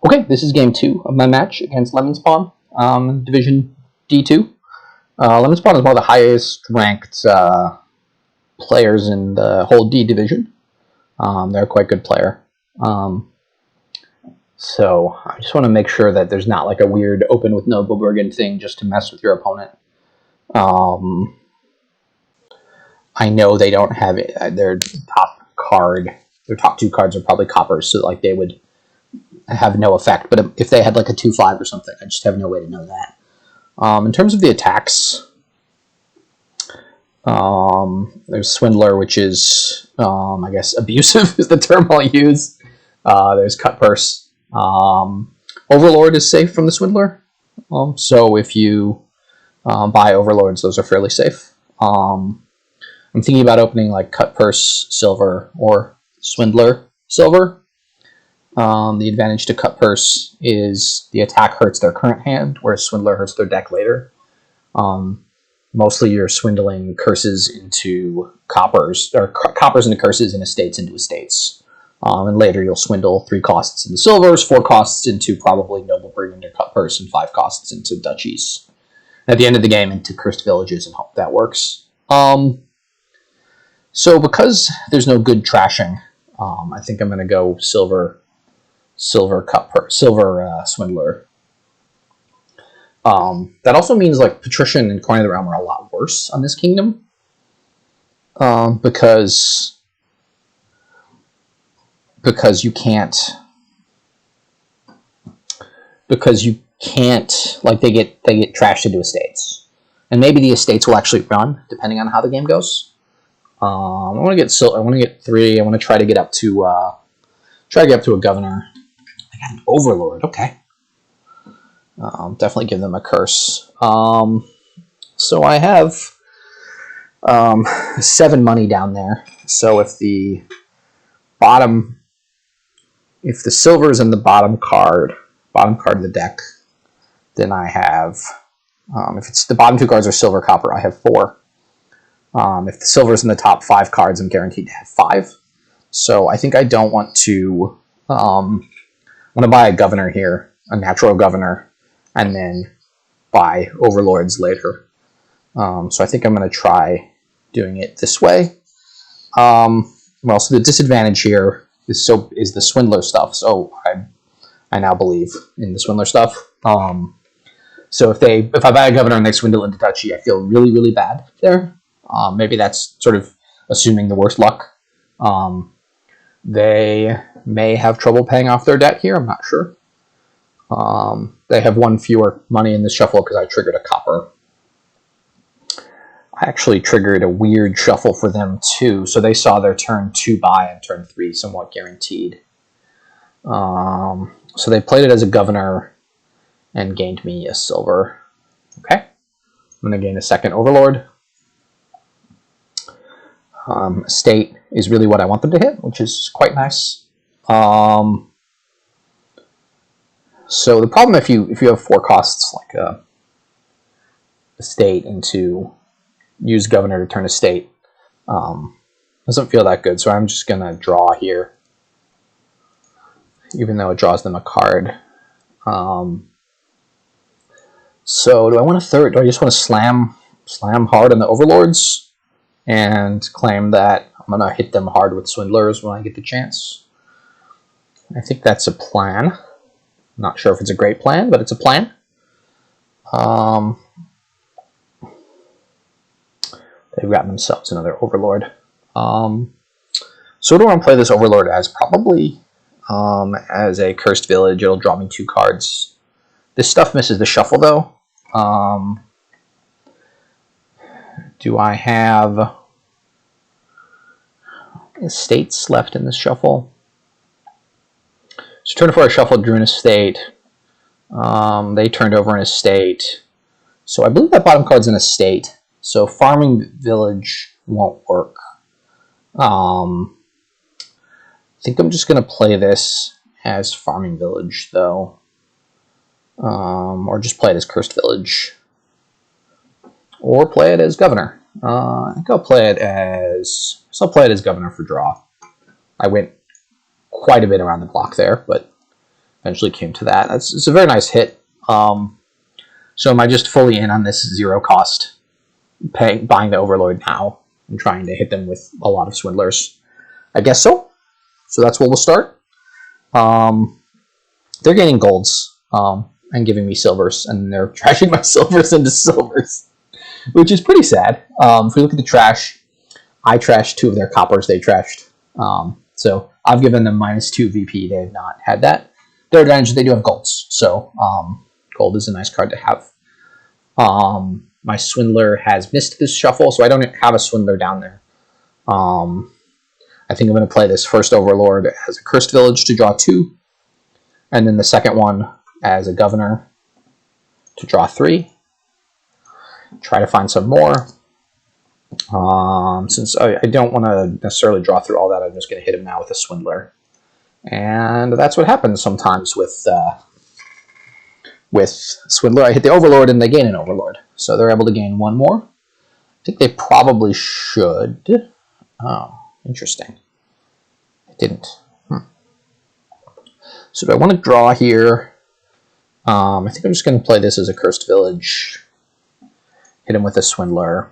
Okay, this is game 2 of my match against Lemonspawn, Division D2. Lemonspawn is one of the highest ranked players in the whole D division. They're a quite good player. So I just want to make sure that there's not like a weird open with no Noblebergen thing just to mess with your opponent. I know they don't have it. Their top card, their top 2 cards are probably coppers, so like they would have no effect. But if they had like a 2/5 or something, I just have no way to know that. In terms of the attacks, there's Swindler, which is, I guess, abusive is the term I'll use. There's Cut Purse. Overlord is safe from the Swindler. So if you buy Overlords, those are fairly safe. I'm thinking about opening like Cut Purse Silver or Swindler Silver. The advantage to Cut Purse is the attack hurts their current hand, whereas Swindler hurts their deck later. Mostly you're swindling curses into coppers, or coppers into curses and estates into estates. And later you'll swindle 3 costs into silvers, 4 costs into probably Noblebergen or Cut Purse, and 5 costs into duchies. At the end of the game, into cursed villages, and hope that works. So because there's no good trashing, I think I'm going to go silver Cut Purse, silver Swindler. That also means like Patrician and Coin of the Realm are a lot worse on this kingdom, because you can't like they get trashed into estates, and maybe the estates will actually run depending on how the game goes. I want to get 3. I want to try to get up to a governor. I got an Overlord. Okay. Definitely give them a curse. So I have 7 money down there. So if the silver's in the bottom card of the deck, then I have, if it's the bottom 2 cards are silver copper, I have 4. If the silver's in the top 5 cards, I'm guaranteed to have 5. So I think I don't want to. I want to buy a governor here, a natural governor, and then buy overlords later. So I think I'm going to try doing it this way. So the disadvantage here is the Swindler stuff. So I now believe in the Swindler stuff. So if I buy a governor and they swindle into duchy, I feel really, really bad there. Maybe that's sort of assuming the worst luck. They may have trouble paying off their debt here. I'm not sure. They have 1 fewer money in the shuffle because I triggered a copper. I actually triggered a weird shuffle for them too, so they saw their turn 2 buy and turn 3 somewhat guaranteed. So they played it as a governor and gained me a silver. Okay, I'm going to gain a 2nd overlord. Estate is really what I want them to hit, which is quite nice. So the problem if you have 4 costs like a estate into use governor to turn estate, doesn't feel that good. So I'm just gonna draw here, even though it draws them a card. So do I want a 3rd? Do I just want to slam hard on the overlords and claim that I'm gonna hit them hard with swindlers when I get the chance? I think that's a plan. Not sure if it's a great plan, but it's a plan. They've gotten themselves another overlord. So what do I want to play this overlord as? Probably as a cursed village. It'll draw me 2 cards. This stuff misses the shuffle though. Do I have estates left in this shuffle? So turn 4 I shuffled, drew an estate. They turned over an estate. So I believe that bottom card's an estate. So farming village won't work. I think I'm just going to play this as farming village though. Or just play it as cursed village. Or play it as governor. I think I'll play it as governor for draw. I went quite a bit around the block there, but Eventually came to that. It's a very nice hit. So am I just fully in on this 0 cost, buying the Overlord now and trying to hit them with a lot of Swindlers? I guess so. So that's where we'll start. They're gaining golds and giving me silvers, and they're trashing my silvers into silvers, which is pretty sad. If we look at the trash, I trashed 2 of their coppers they trashed. So I've given them -2 VP. They have not had that. Their advantage is they do have golds, so gold is a nice card to have. My Swindler has missed this shuffle, so I don't have a Swindler down there. I think I'm going to play this first Overlord as a Cursed Village to draw 2, and then the second one as a Governor to draw 3. Try to find some more. Since I don't want to necessarily draw through all that, I'm just going to hit him now with a Swindler. And that's what happens sometimes with Swindler. I hit the Overlord and they gain an Overlord. So they're able to gain 1 more. I think they probably should. Oh, interesting. I didn't. So do I want to draw here? I think I'm just going to play this as a Cursed Village. Hit him with a Swindler.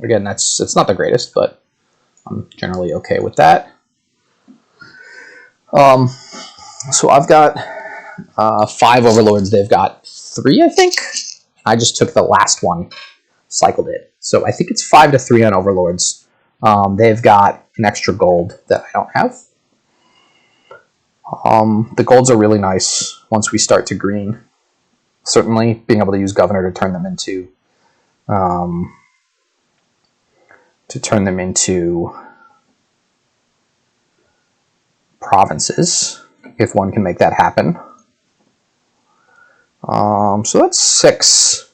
Again, it's not the greatest, but I'm generally okay with that. So I've got 5 Overlords. They've got 3, I think. I just took the last one, cycled it. So I think it's 5 to 3 on Overlords. They've got an extra gold that I don't have. The golds are really nice once we start to green. Certainly, being able to use Governor to turn them into provinces, if one can make that happen. So that's 6,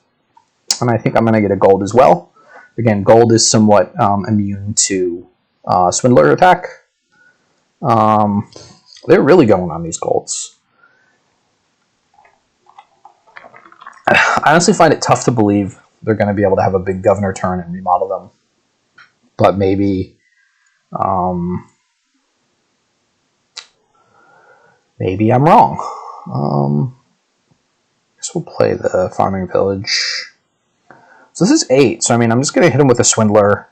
and I think I'm going to get a gold as well. Again, gold is somewhat immune to Swindler attack. They're really going on these golds. I honestly find it tough to believe they're going to be able to have a big Governor turn and remodel them. But maybe maybe I'm wrong. I guess we'll play the Farming Village. So this is 8. So I mean, I'm just going to hit him with a Swindler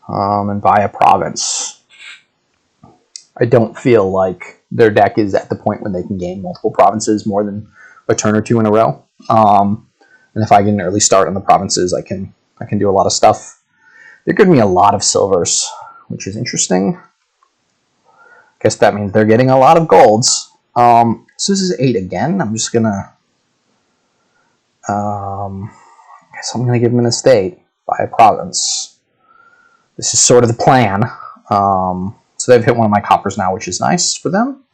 and buy a province. I don't feel like their deck is at the point when they can gain multiple provinces more than a turn or 2 in a row. And if I get an early start on the provinces, I can do a lot of stuff. They're giving me a lot of silvers, which is interesting. I guess that means they're getting a lot of golds. So this is 8 again. I'm just gonna I guess I'm gonna give them an estate, buy a province. This is sort of the plan. So they've hit one of my coppers now, which is nice for them.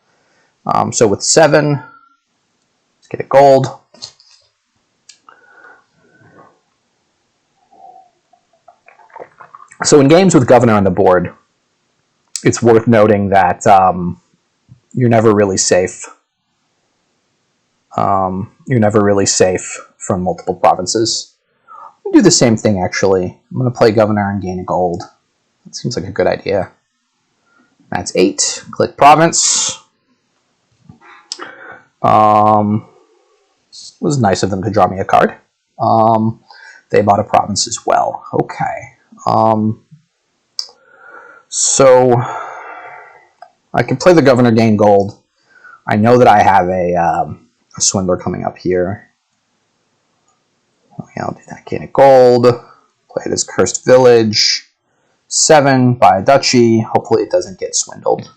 So with 7, let's get a gold. So in games with Governor on the board, it's worth noting that you're never really safe. You're never really safe from multiple provinces. I'll do the same thing, actually. I'm going to play Governor and gain a gold. That seems like a good idea. That's 8. Click province. It was nice of them to draw me a card. They bought a province as well. Okay. So I can play the Governor, gain gold. I know that I have a Swindler coming up here. Okay, I'll do that. Gain a gold. Play this Cursed Village. 7, buy a duchy. Hopefully it doesn't get swindled.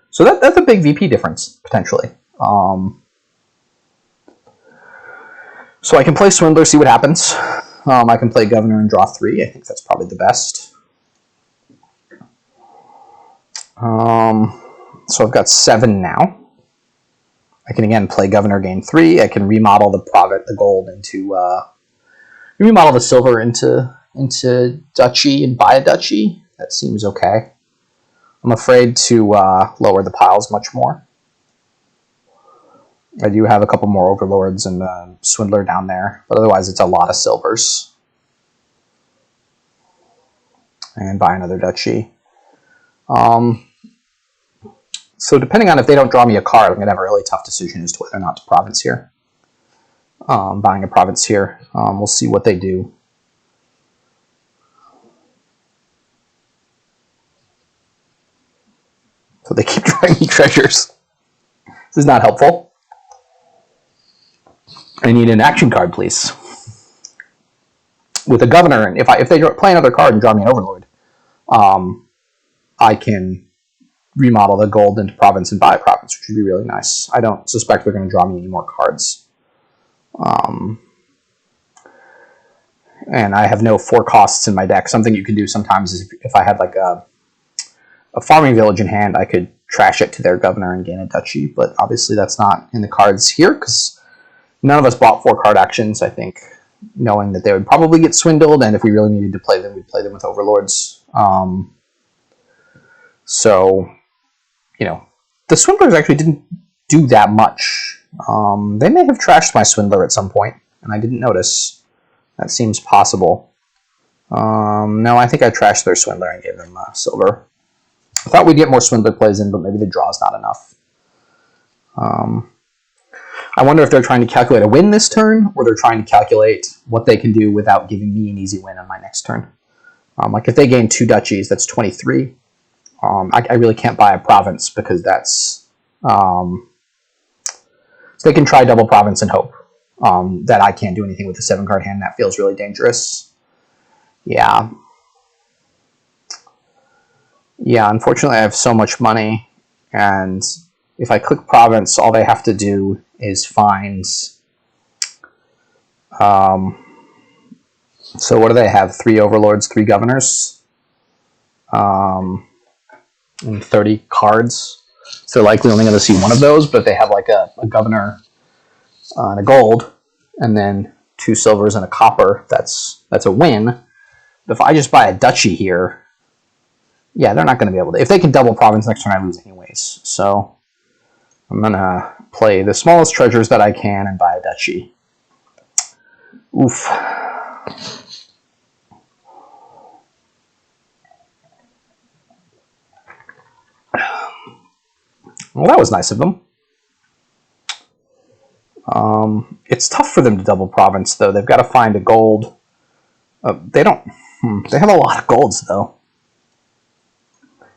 So that's a big VP difference, potentially. So I can play Swindler, see what happens. I can play Governor and draw 3. I think that's probably the best. So I've got 7 now. I can again play Governor, gain 3. I can remodel the gold into remodel the silver into duchy and buy a duchy. That seems okay. I'm afraid to lower the piles much more. I do have a couple more Overlords and Swindler down there, but otherwise it's a lot of silvers. and buy another duchy. So depending on if they don't draw me a card, I'm going to have a really tough decision as to whether or not to province here. Buying a province here. We'll see what they do. So they keep drawing me treasures. This is not helpful. I need an action card, please. With a governor, and if they play another card and draw me an overlord, I can remodel the gold into province and buy a province, which would be really nice. I don't suspect they're going to draw me any more cards. And I have no 4 costs in my deck. Something you can do sometimes is if I had like a farming village in hand, I could trash it to their governor and gain a duchy, but obviously that's not in the cards here because none of us bought 4 card actions, I think, knowing that they would probably get swindled, and if we really needed to play them, we'd play them with overlords. So, you know, the swindlers actually didn't do that much. They may have trashed my swindler at some point, and I didn't notice. That seems possible. No, I think I trashed their swindler and gave them silver. I thought we'd get more swindler plays in, but maybe the draw's not enough. I wonder if they're trying to calculate a win this turn, or they're trying to calculate what they can do without giving me an easy win on my next turn. Like if they gain 2 duchies, that's 23. I really can't buy a province because that's... so they can try double province and hope that I can't do anything with the 7-card hand. That feels really dangerous. Yeah. Yeah, unfortunately I have so much money, and if I click province, all they have to do is find... so what do they have? 3 overlords, 3 governors, and 30 cards. So they're likely only going to see one of those, but they have like a governor and a gold, and then 2 silvers and a copper. That's a win. But if I just buy a duchy here, yeah, they're not going to be able to. If they can double province next turn, I lose anyways. So I'm going to play the smallest treasures that I can and buy a duchy. Oof. Well, that was nice of them. It's tough for them to double province, though. They've got to find a gold. They don't. They have a lot of golds, though.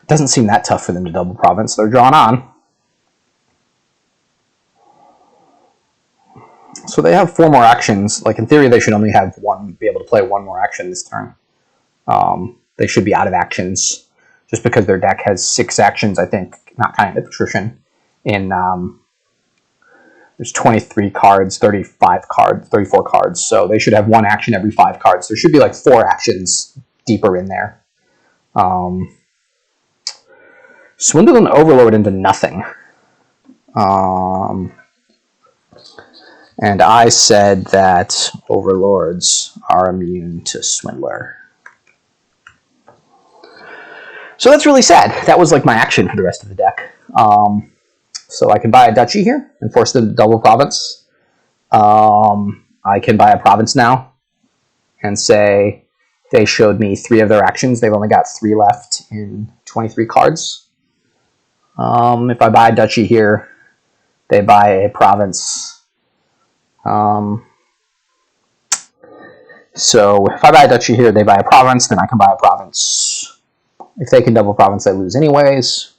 It doesn't seem that tough for them to double province. They're drawn on. So they have 4 more actions. Like, in theory, they should only have be able to play 1 more action this turn. They should be out of actions, just because their deck has 6 actions, I think, not counting the patrician. There's 23 cards, 35 cards, 34 cards, so they should have 1 action every 5 cards. There should be like 4 actions deeper in there. Swindle an overlord into nothing. And I said that overlords are immune to swindler. So that's really sad. That was like my action for the rest of the deck. So I can buy a duchy here and force them to double province. I can buy a province now and say they showed me 3 of their actions. They've only got 3 left in 23 cards. If I buy a duchy here, they buy a province. So if I buy a duchy here, they buy a province, then I can buy a province. If they can double province, I lose anyways.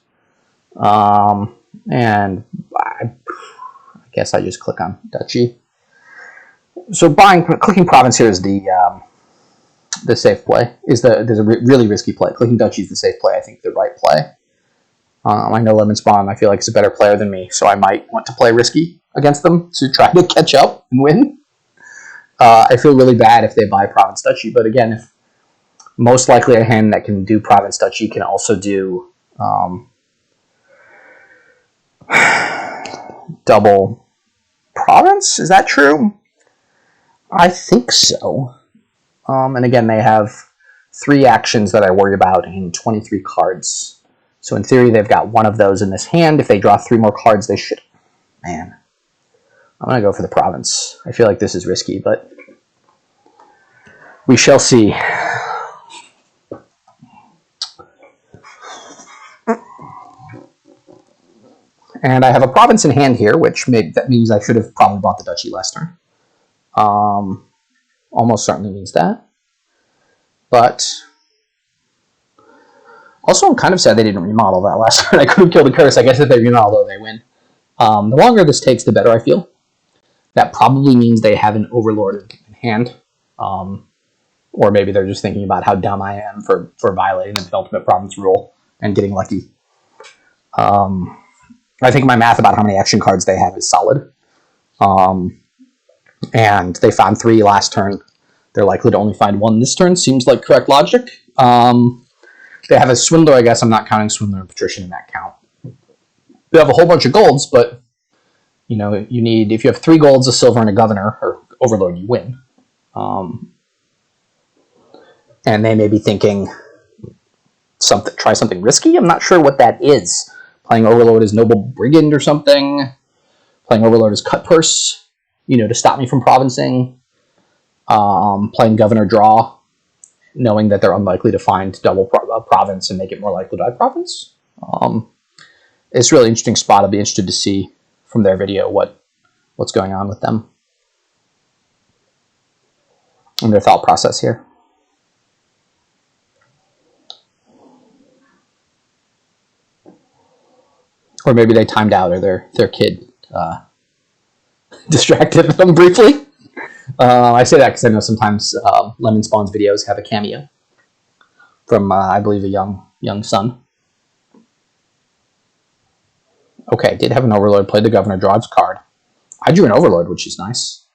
And I guess I just click on duchy. So clicking province here is the safe play. There's a really risky play. Clicking duchy is the safe play. I think the right play. I know Lemonspawn, I feel like, is a better player than me, so I might want to play risky against them to try to catch up and win. I feel really bad if they buy province duchy, but again, if most likely a hand that can do province duchy can also do double province. Is that true? I think so. And again, they have 3 actions that I worry about in 23 cards. So in theory, they've got 1 of those in this hand. If they draw 3 more cards, they should... Man. I'm going to go for the province. I feel like this is risky, but we shall see. And I have a province in hand here, which that means I should have probably bought the duchy last turn. Almost certainly means that. But also, I'm kind of sad they didn't remodel that last turn. I could have killed the curse. I guess if they remodel, they win. The longer this takes, the better I feel. That probably means they have an Overlord in hand. Or maybe they're just thinking about how dumb I am for violating the penultimate province rule and getting lucky. I think my math about how many action cards they have is solid. And they found 3 last turn. They're likely to only find 1 this turn. Seems like correct logic. They have a Swindler, I guess. I'm not counting Swindler and Patrician in that count. They have a whole bunch of golds, but you know, you need, if you have 3 golds, a silver, and a governor, or Overlord, you win. And they may be thinking, try something risky. I'm not sure what that is. Playing Overlord as Noble Brigand or something. Playing Overlord as Cut Purse, you know, to stop me from provincing. Playing Governor Draw, knowing that they're unlikely to find double province and make it more likely to die province. It's a really interesting spot. I'll be interested to see from their video what's going on with them and their thought process here. Or maybe they timed out, or their kid distracted them briefly. I say that because I know sometimes Lemonspawn's videos have a cameo from, I believe, a young son. Okay, did have an Overlord, played the Governor, draw its card. I drew an Overlord, which is nice.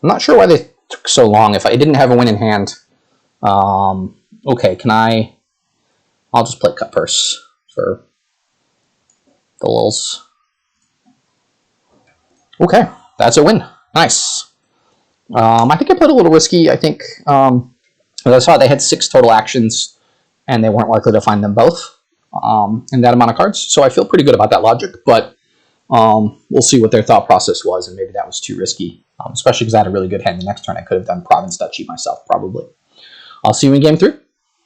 I'm not sure why they took so long. If I didn't have a win in hand, okay, I'll just play Cut Purse for the lulz. Okay, that's a win. Nice. I think I played a little risky. I think, as I saw, they had 6 total actions, and they weren't likely to find them both in that amount of cards. So I feel pretty good about that logic, but we'll see what their thought process was, and maybe that was too risky, especially because I had a really good hand the next turn. I could have done Province Duchy myself, probably. I'll see you in Game 3.